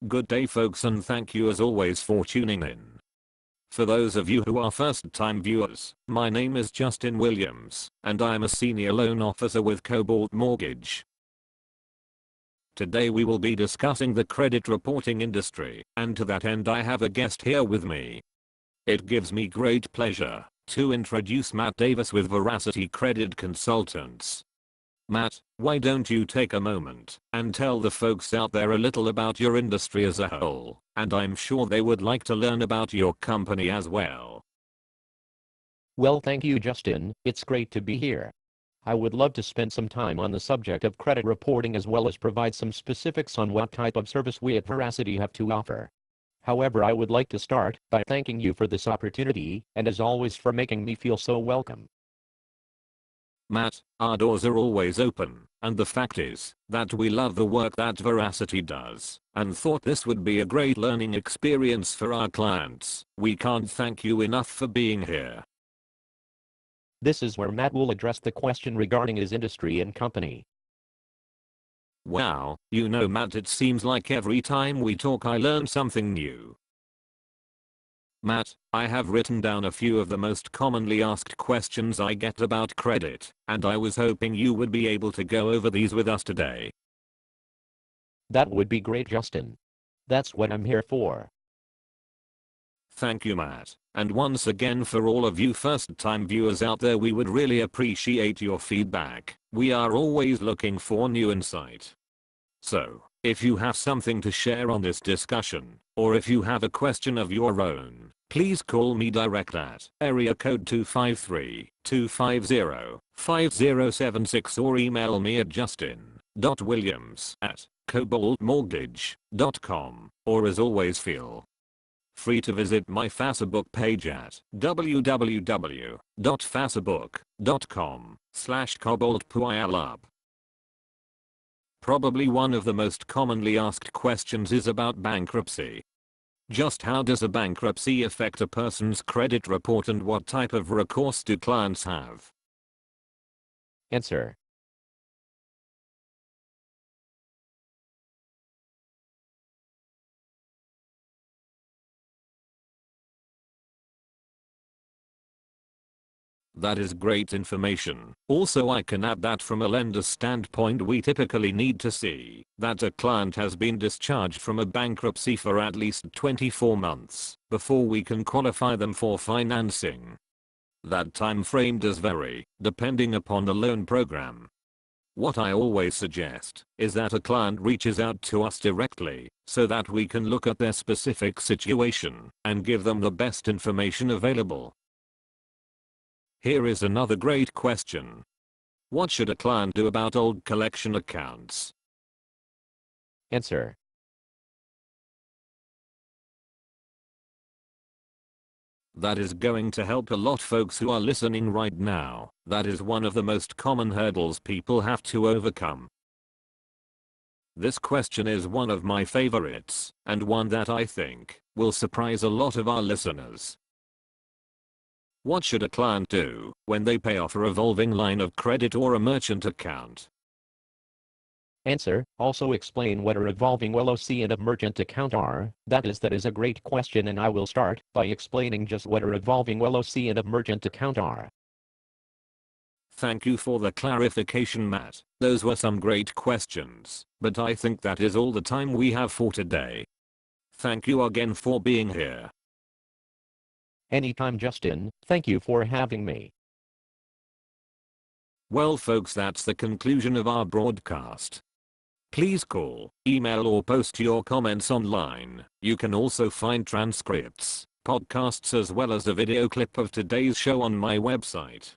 Good day folks, and thank you as always for tuning in. For those of you who are first time viewers, my name is Justin Williams, and I am a senior loan officer with Cobalt Mortgage. Today we will be discussing the credit reporting industry, and to that end I have a guest here with me. It gives me great pleasure to introduce Matt Davis with Veracity Credit Consultants. Matt, why don't you take a moment and tell the folks out there a little about your industry as a whole, and I'm sure they would like to learn about your company as well. Well, thank you, Justin. It's great to be here. I would love to spend some time on the subject of credit reporting as well as provide some specifics on what type of service we at Veracity have to offer. However, I would like to start by thanking you for this opportunity, and as always for making me feel so welcome. Matt, our doors are always open, and the fact is that we love the work that Veracity does, and thought this would be a great learning experience for our clients. We can't thank you enough for being here. This is where Matt will address the question regarding his industry and company. Wow, Matt, it seems like every time we talk I learn something new. Matt, I have written down a few of the most commonly asked questions I get about credit, and I was hoping you would be able to go over these with us today. That would be great, Justin. That's what I'm here for. Thank you, Matt, and once again for all of you first-time viewers out there, we would really appreciate your feedback. We are always looking for new insight. So, if you have something to share on this discussion, or if you have a question of your own, please call me direct at area code 253-250-5076 or email me at justin.williams@cobaltmortgage.com, or as always feel free to visit my Facebook page at www.facebook.com/cobaltpuyallup. Probably one of the most commonly asked questions is about bankruptcy. Just how does a bankruptcy affect a person's credit report, and what type of recourse do clients have? Answer. That is great information. Also, I can add that from a lender's standpoint, we typically need to see that a client has been discharged from a bankruptcy for at least 24 months before we can qualify them for financing. That time frame does vary depending upon the loan program. What I always suggest is that a client reaches out to us directly so that we can look at their specific situation and give them the best information available. Here is another great question. What should a client do about old collection accounts? Answer. That is going to help a lot, folks who are listening right now. That is one of the most common hurdles people have to overcome. This question is one of my favorites, and one that I think will surprise a lot of our listeners. What should a client do when they pay off a revolving line of credit or a merchant account? Answer. Also explain what a revolving LOC and a merchant account are. That is a great question, and I will start by explaining just what a revolving LOC and a merchant account are. Thank you for the clarification, Matt. Those were some great questions, but I think that is all the time we have for today. Thank you again for being here. Anytime, Justin. Thank you for having me. Well, folks, that's the conclusion of our broadcast. Please call, email, or post your comments online. You can also find transcripts, podcasts, as well as a video clip of today's show on my website.